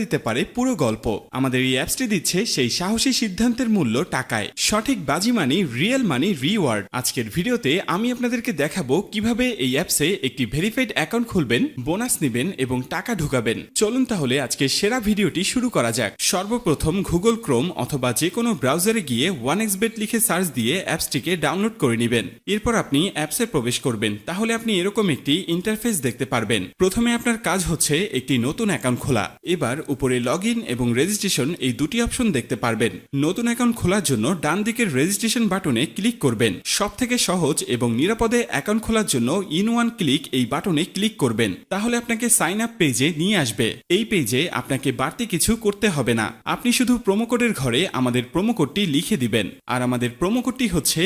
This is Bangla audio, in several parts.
দিতে পারে পুরো গল্প। আমাদের এই অ্যাপসটি দিচ্ছে সেই সাহসী সিদ্ধান্তের মূল্য টাকায়। সঠিক বাজি মানি, রিয়েল মানি, রিওয়ার্ড। আজকের ভিডিওতে আমি আপনাদেরকে দেখাবো কিভাবে এই অ্যাপসে একটি ভেরিফাইড অ্যাকাউন্ট খুলবেন, বোনাস নেবেন এবং টাকা ঢোকাবেন। চলুন তাহলে আজকের সেরা ভিডিওটি শুরু করা যাক। সর্বপ্রথম গুগল ক্রোম অথবা যে কোনো ব্রাউজারে গিয়ে 1xbet লিখে সার্চ দিয়ে অ্যাপসটিকে ডাউনলোড করে নেবেন। এরপর আপনি অ্যাপসে প্রবেশ করবেন। তাহলে আপনি এরকম একটি ইন্টারফেস দেখতে পারবেন। প্রথমে আপনার কাজ হচ্ছে একটি নতুন অ্যাকাউন্ট খোলা। এবার উপরে লগইন এবং রেজিস্ট্রেশন এই দুটি অপশন দেখতে পারবেন। নতুন অ্যাকাউন্ট খোলার জন্য ডান দিকের রেজিস্ট্রেশন বাটনে ক্লিক করবেন। সবথেকে সহজ এবং নিরাপদে অ্যাকাউন্ট খোলার জন্য ইন ওয়ান ক্লিক এই বাটনে ক্লিক করবেন। তাহলে আপনাকে সাইন আপ পেজে নিয়ে আসবে। এই পেজে আপনাকে বাড়তি কিছু করতে হবে না। আপনি শুধু প্রোমো কোডের ঘরে আমাদের প্রোমো কোডটি লিখে দিবেন। আর আমাদের প্রোমো কোডটি হচ্ছে,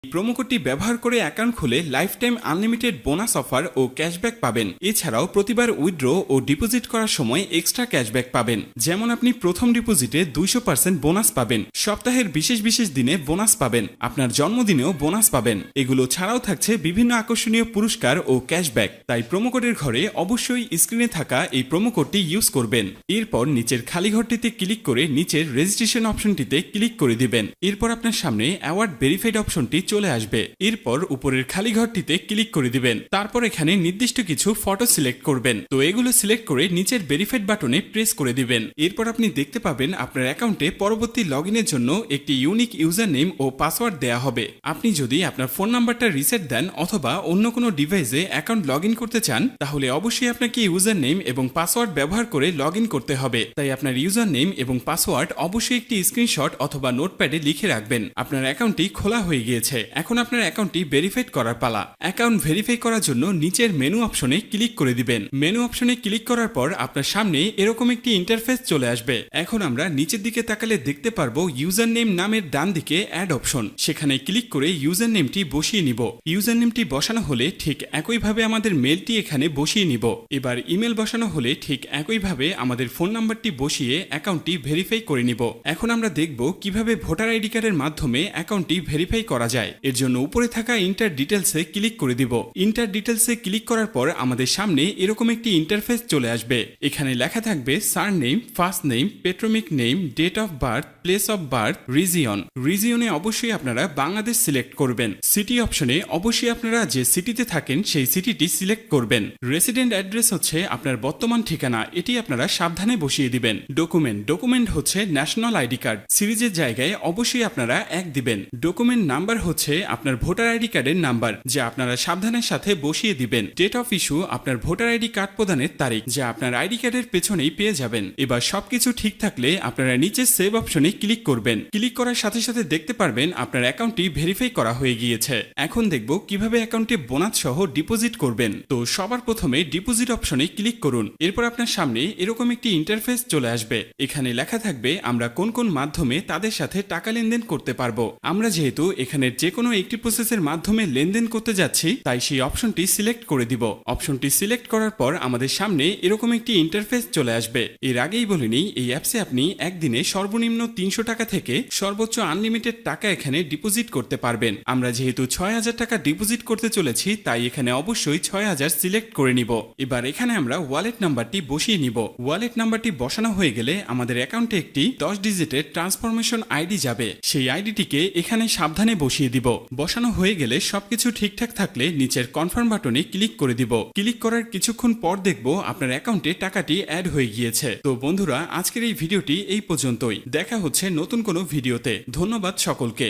প্রোমো কোডটি ব্যবহার করে অ্যাকাউন্ট খুলে life time unlimited bonus offer ও ক্যাশব্যাক পাবেন। এছাড়াও প্রতিবার উইথড্র ও ডিপোজিট করার সময় এক্সট্রা ক্যাশব্যাক পাবেন। যেমন আপনি প্রথম ডিপোজিটে 200% বোনাস পাবেন, সপ্তাহের বিশেষ বিশেষ দিনে বোনাস পাবেন, আপনার জন্মদিনেও বোনাস পাবেন। এগুলো ছাড়াও থাকছে বিভিন্ন আকর্ষণীয় পুরস্কার ও ক্যাশব্যাক। তাই প্রোমো কোডের ঘরে অবশ্যই স্ক্রিনে থাকা এই প্রোমো কোডটি ইউজ করবেন। এরপর নিচের খালি ঘরটিতে ক্লিক করে নিচের রেজিস্ট্রেশন অপশনটিতে ক্লিক করে দিবেন। এরপর আপনার সামনে অ্যাওয়ার্ড ভেরিফাইড অপশনটি চলে আসবে। এরপর উপরের খালি ঘরটিতে ক্লিক করে দিবেন। তারপর এখানে নির্দিষ্ট কিছু ফটো সিলেক্ট করবেন। তো এগুলো সিলেক্ট করে নিচের ভেরিফাইড বাটনে প্রেস করে দিবেন। এরপর আপনি দেখতে পাবেন আপনার অ্যাকাউন্টে পরবর্তী লগইনের জন্য একটি ইউনিক ইউজার নেম ও পাসওয়ার্ড দেয়া হবে। আপনি যদি আপনার ফোন নাম্বারটা রিসেট দেন অথবা অন্য কোনো ডিভাইসে অ্যাকাউন্ট লগইন করতে চান, তাহলে অবশ্যই আপনাকে ইউজার নেম এবং পাসওয়ার্ড ব্যবহার করে লগইন করতে হবে। তাই আপনার ইউজার নেম এবং পাসওয়ার্ড অবশ্যই একটি স্ক্রিনশট অথবা নোটপ্যাডে লিখে রাখবেন। আপনার অ্যাকাউন্টটি খোলা হয়ে গিয়েছে। এখন আপনার অ্যাকাউন্টটি ভেরিফাইড করার পালা। অ্যাকাউন্ট ভেরিফাই করার জন্য নিচের মেনু অপশনে ক্লিক করে দিবেন। মেনু অপশনে ক্লিক করার পর আপনার সামনে এরকম একটি ইন্টারফেস চলে আসবে। এখন আমরা নিচের দিকে তাকালে দেখতে পারবো ইউজার নেম নামের ডান দিকে অ্যাড অপশন। সেখানে ক্লিক করে ইউজার নেমটি বসিয়ে নিব। ইউজার নেমটি বসানো হলে ঠিক একইভাবে আমাদের মেলটি এখানে বসিয়ে নিব। এবার ইমেল বসানো হলে ঠিক একইভাবে আমাদের ফোন নাম্বারটি বসিয়ে অ্যাকাউন্টটি ভেরিফাই করে নিব। এখন আমরা দেখব কিভাবে ভোটার আইডি কার্ডের মাধ্যমে অ্যাকাউন্টটি ভেরিফাই করা যায়। এর জন্য উপরে থাকা ইন্টার ডিটেলসে ক্লিক করে দিব। ইন্টার ডিটেলসে ক্লিক করার পর আমাদের সামনে এরকম একটি ইন্টারফেস চলে আসবে। এখানে লেখা থাকবে surname, first name, patronymic name, date of birth, place of birth, region. রিজিয়নে অবশ্যই আপনারা বাংলাদেশ সিলেক্ট করবেন। সিটি অপশনে অবশ্যই আপনারা যে সিটিতে থাকেন সেই সিটিটি সিলেক্ট করবেন। রেসিডেন্ট অ্যাড্রেস হচ্ছে আপনার বর্তমান ঠিকানা, এটি আপনারা সাবধানে বসিয়ে দিবেন। ডকুমেন্ট হচ্ছে ন্যাশনাল আইডি কার্ড। সিরিজের জায়গায় অবশ্যই আপনারা 1 দিবেন। ডকুমেন্ট নাম্বার হচ্ছে আপনার ভোটার আইডি কার্ডের নাম্বার, যা আপনারা সাবধানের সাথে বসিয়ে দিবেন। ডেট অফ ইস্যু আপনার ভোটার আইডি কার্ড প্রদানের তারিখ, যা আপনার আইডি কার্ডের পেছনেই পেয়ে যাবেন। এবার সবকিছু ঠিক থাকলে আপনারা নিচে সেভ অপশনে ক্লিক করবেন। ক্লিক করার সাথে সাথে দেখতে পারবেন আপনার অ্যাকাউন্টটি ভেরিফাই করা হয়ে গিয়েছে। এখন দেখব কিভাবে অ্যাকাউন্টে বোনাস সহ ডিপোজিট করবেন। তো সবার প্রথমে ডিপোজিট অপশনে ক্লিক করুন। এরপর আপনার সামনে এরকম একটি ইন্টারফেস চলে আসবে। এখানে লেখা থাকবে আমরা কোন কোন মাধ্যমে তাদের সাথে টাকা লেনদেন করতে পারবো। আমরা যেহেতু এখানের যে কোনো একটি প্রসেসের মাধ্যমে লেনদেন করতে যাচ্ছি, তাই সেই অপশনটি সিলেক্ট করে দিব। অপশনটি সিলেক্ট করার পর আমাদের সামনে এরকম একটি ইন্টারফেস চলে আসবে। এর আগেই বলে নিই, এই অ্যাপসে আপনি একদিনে সর্বনিম্ন 300 টাকা থেকে সর্বোচ্চ আনলিমিটেড টাকা এখানে ডিপোজিট করতে পারবেন। আমরা যেহেতু 6000 টাকা ডিপোজিট করতে চলেছি, তাই এখানে অবশ্যই 6000 সিলেক্ট করে নিব। এবার এখানে আমরা ওয়ালেট নাম্বারটি বসিয়ে নিব। ওয়ালেট নাম্বারটি বসানো হয়ে গেলে আমাদের অ্যাকাউন্টে একটি 10 ডিজিটের ট্রান্সফরমেশন আইডি যাবে। সেই আইডিটিকে এখানে সাবধানে বসিয়ে দিব। বসানো হয়ে গেলে সবকিছু ঠিকঠাক থাকলে নিচের কনফার্ম বাটনে ক্লিক করে দিব। ক্লিক করার কিছুক্ষণ পর দেখব আপনার অ্যাকাউন্টে টাকাটি অ্যাড হয়ে গিয়েছে। তো বন্ধুরা, আজকের এই ভিডিওটি এই পর্যন্তই। দেখা হচ্ছে নতুন কোনো ভিডিওতে। ধন্যবাদ সকলকে।